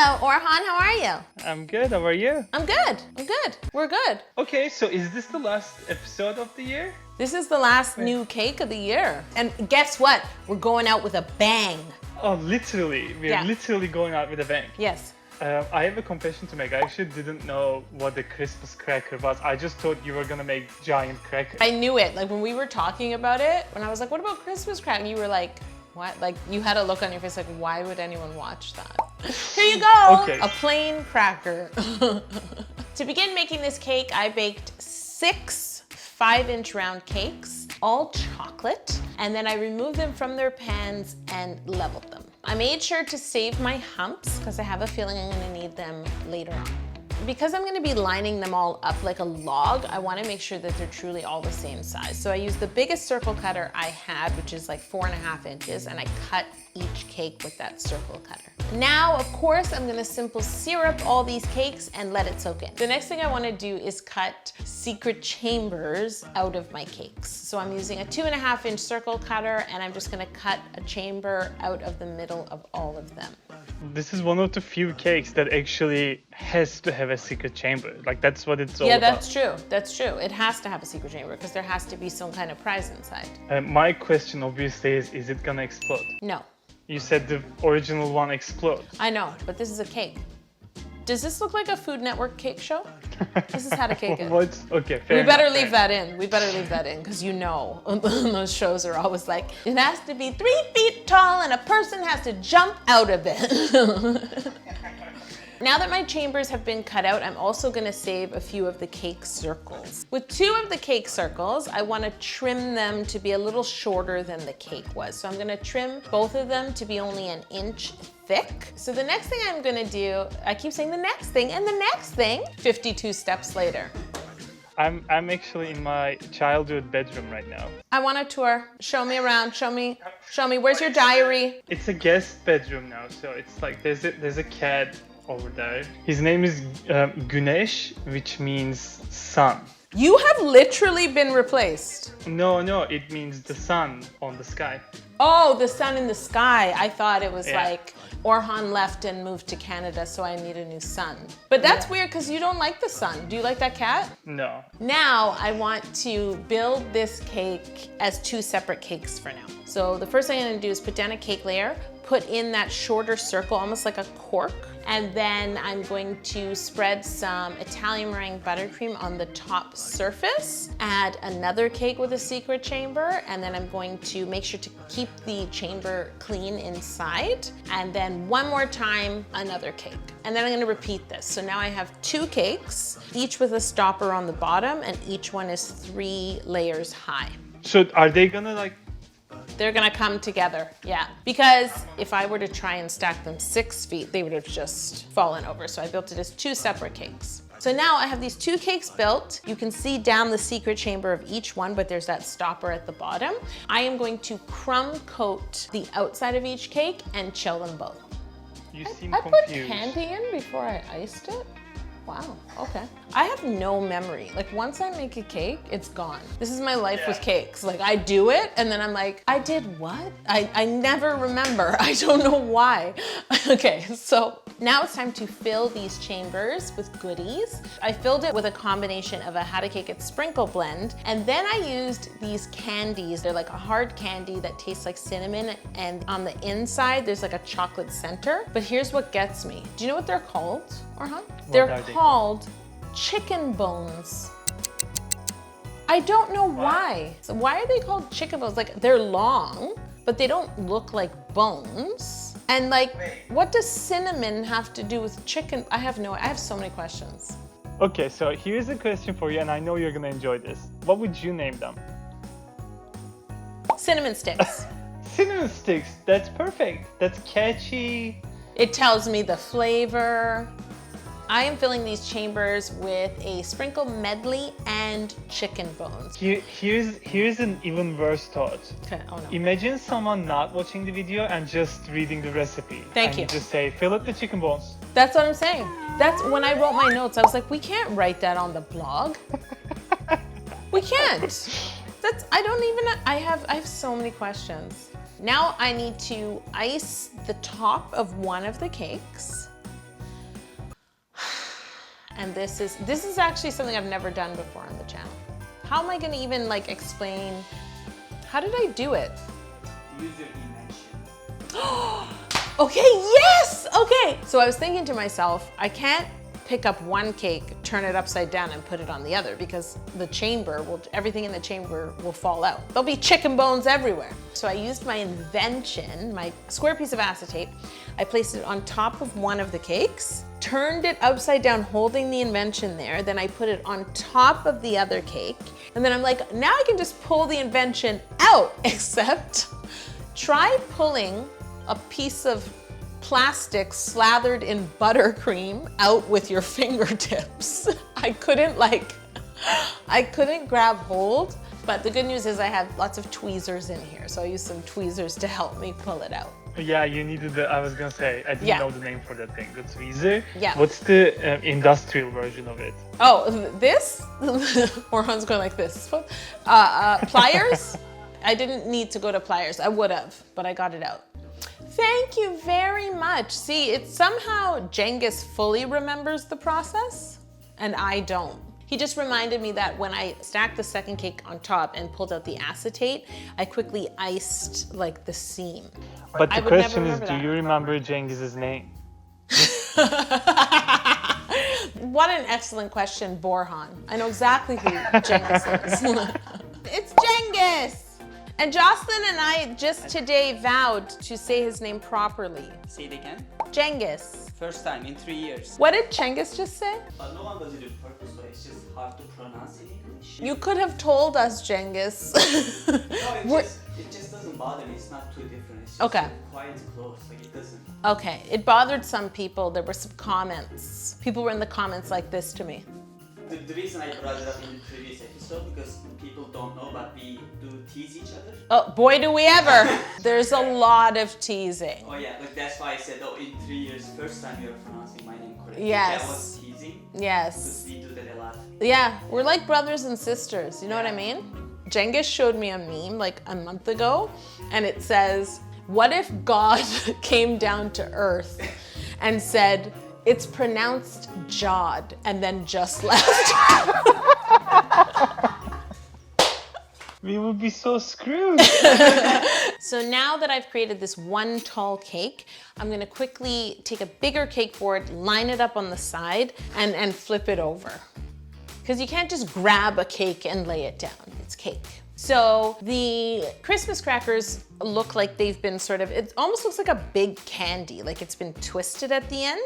Hello, Orhan, how are you? I'm good, how are you? I'm good. We're good. Okay, so is this the last episode of the year? This is the last new cake of the year. And guess what? We're going out with a bang. Oh, literally. We're literally going out with a bang. Yes. I have a confession to make. I actually didn't know what the Christmas cracker was. I just thought you were gonna make giant crackers. I knew it. Like when we were talking about it, when I was like, what about Christmas cracker? You were like, what? Like you had a look on your face like, why would anyone watch that? Here you go, Okay. A plain cracker. To begin making this cake, I baked 6 5-inch round cakes, all chocolate, and then I removed them from their pans and leveled them. I made sure to save my humps because I have a feeling I'm gonna need them later on. Because I'm gonna be lining them all up like a log, I wanna make sure that they're truly all the same size. So I used the biggest circle cutter I had, which is like 4.5 inches, and I cut each cake with that circle cutter. Now, of course, I'm gonna simple syrup all these cakes and let it soak in. The next thing I wanna do is cut secret chambers out of my cakes. So I'm using a 2.5-inch circle cutter, and I'm just gonna cut a chamber out of the middle of all of them. This is one of the few cakes that actually has to have a secret chamber. Like that's what it's all Yeah, about. that's true. That's true. It has to have a secret chamber because there has to be some kind of prize inside. My question obviously is it gonna explode? No. You said the original one explodes. I know, but this is a cake. Does this look like a Food Network cake show? This is how to cake it. What? Okay, fair We better enough, leave that in. We better leave that in because you know those shows are always like, it has to be 3 feet tall and a person has to jump out of it. Now that my chambers have been cut out, I'm also gonna save a few of the cake circles. With 2 of the cake circles, I wanna trim them to be a little shorter than the cake was. So I'm gonna trim both of them to be only 1 inch thick. So the next thing I'm gonna do, I keep saying the next thing and the next thing, 52 steps later. I'm actually in my childhood bedroom right now. I want a tour. Show me around, show me. Where's your diary? It's a guest bedroom now, so it's like there's a cat over there. His name is Güneş, which means sun. You have literally been replaced. No, it means the sun on the sky. Oh, the sun in the sky. I thought it was Yeah. like Orhan left and moved to Canada, so I need a new sun. But that's weird because you don't like the sun. Do you like that cat? No. Now I want to build this cake as 2 separate cakes for now. So the first thing I'm gonna do is put down a cake layer, put in that shorter circle, almost like a cork, and then I'm going to spread some Italian Meringue Buttercream on the top surface, add another cake with a secret chamber, and then I'm going to make sure to keep the chamber clean inside, and then one more time, another cake. And then I'm gonna repeat this. So now I have 2 cakes, each with a stopper on the bottom, and each one is 3 layers high. So are they gonna like... They're gonna come together, yeah. Because if I were to try and stack them 6 feet, they would have just fallen over. So I built it as 2 separate cakes. So now I have these 2 cakes built. You can see down the secret chamber of each one, but there's that stopper at the bottom. I am going to crumb coat the outside of each cake and chill them both. You seem I confused. put candy in before I iced it? Wow, okay. I have no memory. Like once I make a cake, it's gone. This is my life with cakes. Like I do it and then I'm like, I did what? I never remember. I don't know why. Okay, so now it's time to fill these chambers with goodies. I filled it with a combination of a How to Cake It sprinkle blend, and then I used these candies. They're like a hard candy that tastes like cinnamon, and on the inside, there's like a chocolate center. But here's what gets me. Do you know what they're called, Orhan? They're called chicken bones. I don't know why. So why are they called chicken bones? Like they're long, but they don't look like bones. And like, what does cinnamon have to do with chicken? I have so many questions. Okay, so here's a question for you, and I know you're gonna enjoy this. What would you name them? Cinnamon sticks. Cinnamon sticks, that's perfect. That's catchy. It tells me the flavor. I am filling these chambers with a sprinkle medley and chicken bones. Here's an even worse thought. Okay, oh no. Imagine someone not watching the video and just reading the recipe. Thank you. And just say, fill up the chicken bones. That's what I'm saying. That's when I wrote my notes, I was like, we can't write that on the blog. We can't. I have so many questions. Now I need to ice the top of one of the cakes. And this is actually something I've never done before on the channel. How am I gonna even like explain, how did I do it? Use your invention. Okay, yes, okay. So I was thinking to myself, I can't pick up one cake, turn it upside down and put it on the other because everything in the chamber will fall out. There'll be chicken bones everywhere. So I used my invention, my square piece of acetate. I placed it on top of one of the cakes, turned it upside down, holding the invention there. Then I put it on top of the other cake. And then I'm like, now I can just pull the invention out, except try pulling a piece of plastic slathered in buttercream out with your fingertips. I couldn't grab hold, but the good news is I have lots of tweezers in here. So I used some tweezers to help me pull it out. Yeah, you needed I was gonna say, I didn't know the name for that thing, the tweezer. Yeah. What's the industrial version of it? Oh, this? Orhan's going like this. Pliers? I didn't need to go to pliers. I would have, but I got it out. Thank you very much. See, it's somehow Cengiz fully remembers the process and I don't. He just reminded me that when I stacked the second cake on top and pulled out the acetate, I quickly iced like the seam. But the question is, do you remember Cengiz's name? What an excellent question, Borhan. I know exactly who Cengiz is. It's Cengiz! And Jocelyn and I just today vowed to say his name properly. Say it again. Cengiz. First time in 3 years. What did Cengiz just say? No one does it on purpose, but it's just hard to pronounce in English. You could have told us, Cengiz. No, it just doesn't bother me. It's not too different. It's just quite close. Like it doesn't. Okay, it bothered some people. There were some comments. People were in the comments like this to me. The reason I brought it up in the previous episode because people don't know, but we do tease each other. Oh, boy, do we ever. There's a lot of teasing. Oh yeah, like that's why I said, oh, in 3 years, first time you're pronouncing my name correctly. Yes. That was teasing. Yes. Because we do that a lot. Yeah, we're like brothers and sisters. You know what I mean? Cengiz showed me a meme like a month ago, and it says, what if God came down to earth and said, it's pronounced Jod, and then just left? We would be so screwed. So now that I've created this one tall cake, I'm gonna quickly take a bigger cake board, line it up on the side, and flip it over. Because you can't just grab a cake and lay it down, it's cake. So the Christmas crackers look like they've been it almost looks like a big candy, like it's been twisted at the end.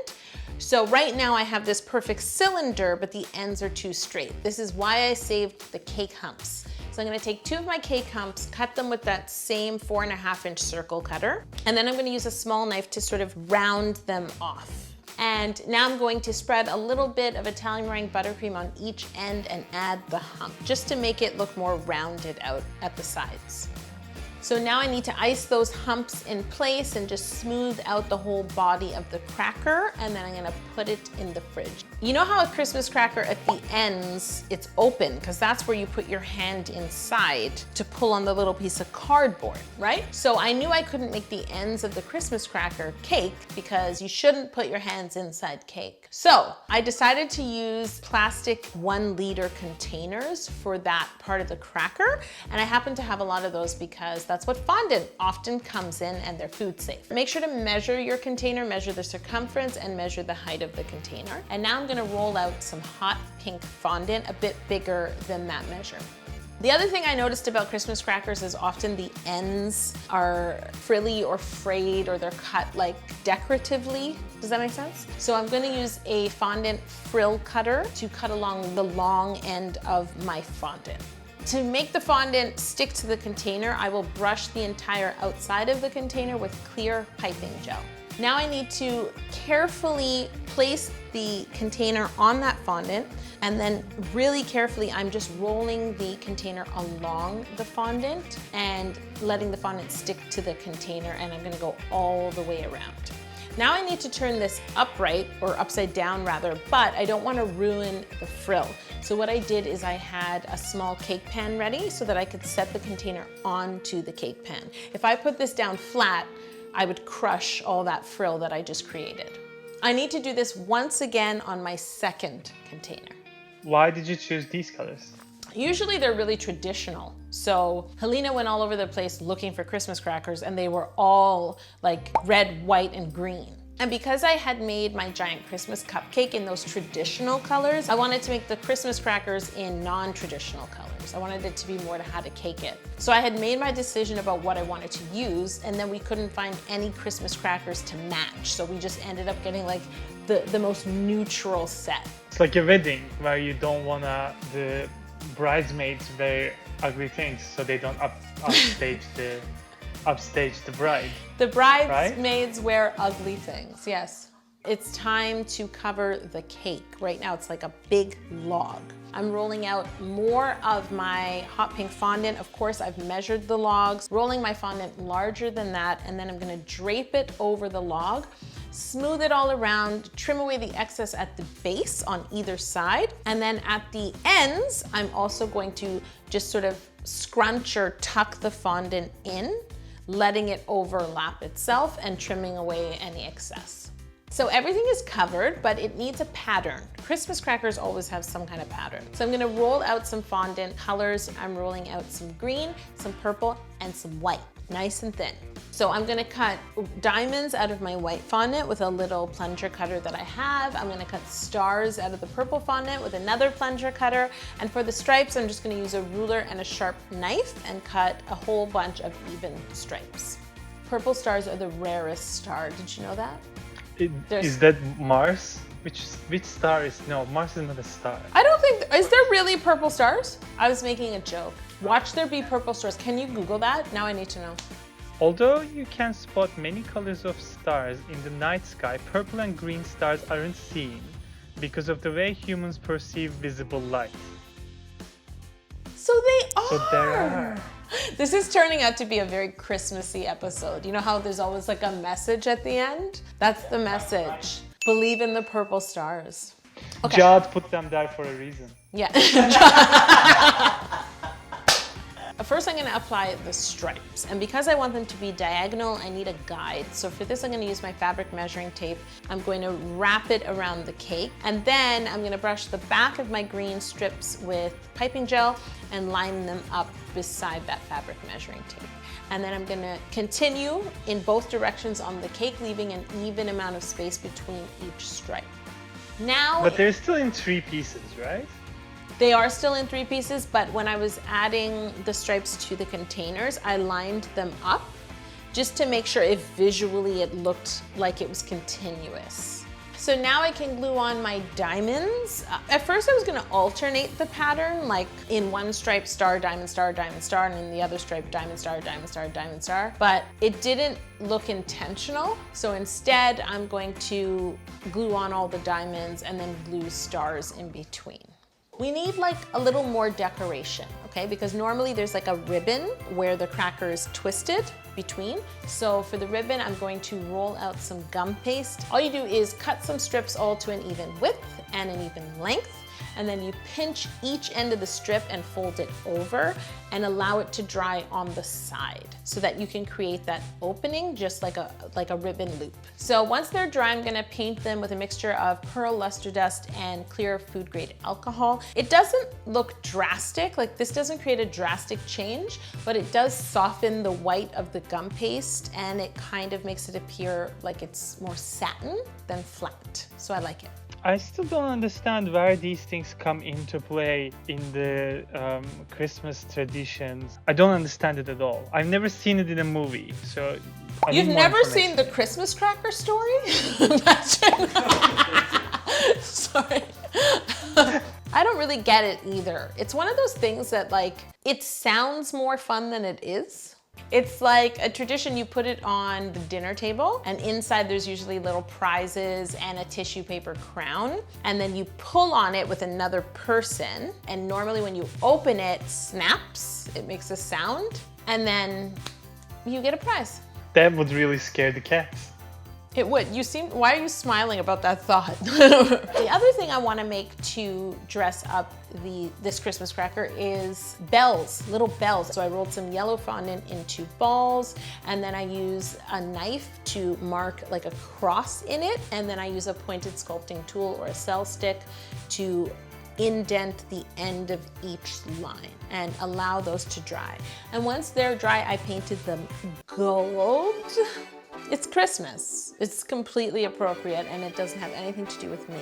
So right now I have this perfect cylinder, but the ends are too straight. This is why I saved the cake humps. So I'm gonna take 2 of my cake humps, cut them with that same 4.5-inch circle cutter, and then I'm gonna use a small knife to sort of round them off. And now I'm going to spread a little bit of Italian meringue buttercream on each end and add the hump, just to make it look more rounded out at the sides. So now I need to ice those humps in place and just smooth out the whole body of the cracker, and then I'm gonna put it in the fridge. You know how a Christmas cracker at the ends, it's open, because that's where you put your hand inside to pull on the little piece of cardboard, right? So I knew I couldn't make the ends of the Christmas cracker cake because you shouldn't put your hands inside cake. So I decided to use plastic 1-liter containers for that part of the cracker, and I happen to have a lot of those because that's what fondant often comes in, and they're food safe. Make sure to measure your container, measure the circumference, and measure the height of the container. And now I'm gonna roll out some hot pink fondant, a bit bigger than that measure. The other thing I noticed about Christmas crackers is often the ends are frilly or frayed, or they're cut like decoratively. Does that make sense? So I'm gonna use a fondant frill cutter to cut along the long end of my fondant. To make the fondant stick to the container, I will brush the entire outside of the container with clear piping gel. Now I need to carefully place the container on that fondant, and then really carefully I'm just rolling the container along the fondant and letting the fondant stick to the container, and I'm gonna go all the way around. Now I need to turn this upright, or upside down rather, but I don't want to ruin the frill. So what I did is I had a small cake pan ready so that I could set the container onto the cake pan. If I put this down flat, I would crush all that frill that I just created. I need to do this once again on my second container. Why did you choose these colors? Usually they're really traditional. So Helena went all over the place looking for Christmas crackers and they were all like red, white, and green. And because I had made my giant Christmas cupcake in those traditional colors, I wanted to make the Christmas crackers in non-traditional colors. I wanted it to be more to how to cake it. So I had made my decision about what I wanted to use, and then we couldn't find any Christmas crackers to match. So we just ended up getting like the most neutral set. It's like a wedding where you don't want the bridesmaids wear ugly things so they don't upstage the bride. The bridesmaids wear ugly things, yes. It's time to cover the cake. Right now it's like a big log. I'm rolling out more of my hot pink fondant. Of course, I've measured the logs, rolling my fondant larger than that, and then I'm gonna drape it over the log, smooth it all around, trim away the excess at the base on either side, and then at the ends, I'm also going to just sort of scrunch or tuck the fondant in, letting it overlap itself and trimming away any excess. So everything is covered, but it needs a pattern. Christmas crackers always have some kind of pattern. So I'm gonna roll out some fondant colors. I'm rolling out some green, some purple, and some white, nice and thin. So I'm gonna cut diamonds out of my white fondant with a little plunger cutter that I have. I'm gonna cut stars out of the purple fondant with another plunger cutter. And for the stripes, I'm just gonna use a ruler and a sharp knife and cut a whole bunch of even stripes. Purple stars are the rarest star. Did you know that? Is that Mars? Which star is, no, Mars is not a star. I don't think, is there really purple stars? I was making a joke. Watch there be purple stars. Can you Google that? Now I need to know. Although you can spot many colors of stars in the night sky, purple and green stars aren't seen because of the way humans perceive visible light. So they are. So there are. This is turning out to be a very Christmassy episode. You know how there's always like a message at the end? That's the message. Believe in the purple stars. Okay. God put them there for a reason. Yeah. First I'm gonna apply the stripes, and because I want them to be diagonal, I need a guide. So for this I'm gonna use my fabric measuring tape. I'm going to wrap it around the cake, and then I'm gonna brush the back of my green strips with piping gel and line them up beside that fabric measuring tape. And then I'm gonna continue in both directions on the cake, leaving an even amount of space between each stripe. Now, But they're still in 3 pieces, right? they are still in 3 pieces, but when I was adding the stripes to the containers, I lined them up just to make sure if visually it looked like it was continuous. So now I can glue on my diamonds. At first I was gonna alternate the pattern, like in one stripe, star, diamond, star, and in the other stripe, diamond, star, diamond, star, diamond, star. But it didn't look intentional. So instead, I'm going to glue on all the diamonds and then glue stars in between. We need like a little more decoration, okay? Because normally there's like a ribbon where the cracker is twisted between. So for the ribbon, I'm going to roll out some gum paste. All you do is cut some strips all to an even width and an even length, and then you pinch each end of the strip and fold it over and allow it to dry on the side so that you can create that opening just like a ribbon loop. So once they're dry, I'm gonna paint them with a mixture of pearl luster dust and clear food grade alcohol. It doesn't look drastic, like this doesn't create a drastic change, but it does soften the white of the gum paste and it kind of makes it appear like it's more satin than flat. So I like it. I still don't understand where these things come into play in the Christmas traditions. I don't understand it at all. I've never seen it in a movie, so I You've need more never seen information. the Christmas cracker story? Imagine. Sorry. I don't really get it either. It's one of those things that like, it sounds more fun than it is. It's like a tradition, you put it on the dinner table and inside there's usually little prizes and a tissue paper crown. And then you pull on it with another person. And normally when you open it, snaps, it makes a sound. And then you get a prize. That would really scare the cats. It would. Why are you smiling about that thought? The other thing I want to make to dress up this Christmas cracker is bells, little bells. So I rolled some yellow fondant into balls, and then I use a knife to mark like a cross in it, and then I use a pointed sculpting tool or a cell stick to indent the end of each line and allow those to dry. And once they're dry, I painted them gold. It's Christmas. It's completely appropriate and it doesn't have anything to do with me.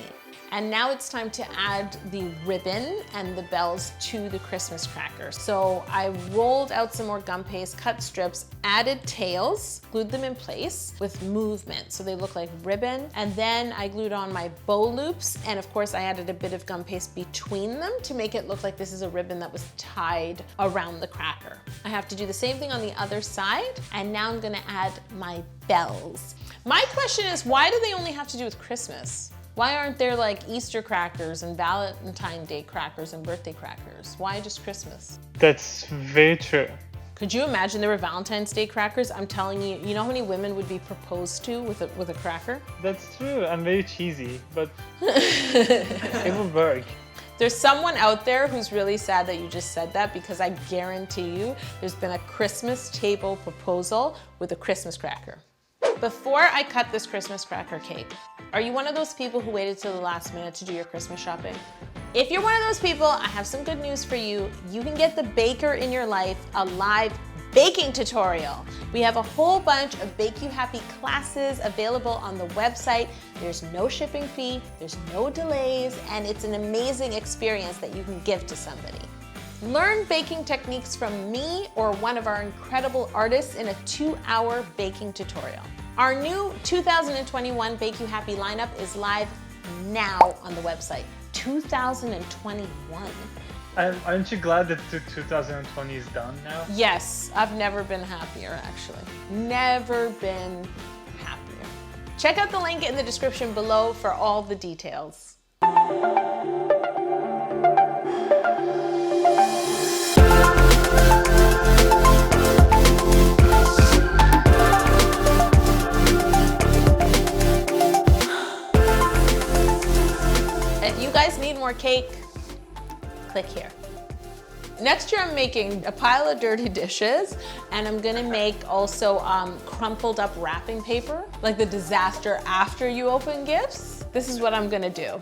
And now it's time to add the ribbon and the bells to the Christmas cracker. So I rolled out some more gum paste, cut strips, added tails, glued them in place with movement so they look like ribbon. And then I glued on my bow loops, and of course I added a bit of gum paste between them to make it look like this is a ribbon that was tied around the cracker. I have to do the same thing on the other side, and now I'm gonna add my bells. My question is, why do they only have to do with Christmas? Why aren't there like Easter crackers and Valentine's Day crackers and birthday crackers? Why just Christmas? That's very true. Could you imagine there were Valentine's Day crackers? I'm telling you, you know how many women would be proposed to with a cracker? That's true, and very cheesy, but it will work. There's someone out there who's really sad that you just said that, because I guarantee you there's been a Christmas table proposal with a Christmas cracker. Before I cut this Christmas cracker cake, are you one of those people who waited till the last minute to do your Christmas shopping? If you're one of those people, I have some good news for you. You can get the baker in your life a live baking tutorial. We have a whole bunch of Bake You Happy classes available on the website. There's no shipping fee, there's no delays, and it's an amazing experience that you can give to somebody. Learn baking techniques from me or one of our incredible artists in a 2-hour baking tutorial. Our new 2021 Bake You Happy lineup is live now on the website. 2021. Aren't you glad that 2020 is done now? Yes, I've never been happier actually. Never been happier. Check out the link in the description below for all the details. If you guys need more cake, click here. Next year I'm making a pile of dirty dishes, and I'm gonna make also crumpled up wrapping paper, like the disaster after you open gifts. This is what I'm gonna do.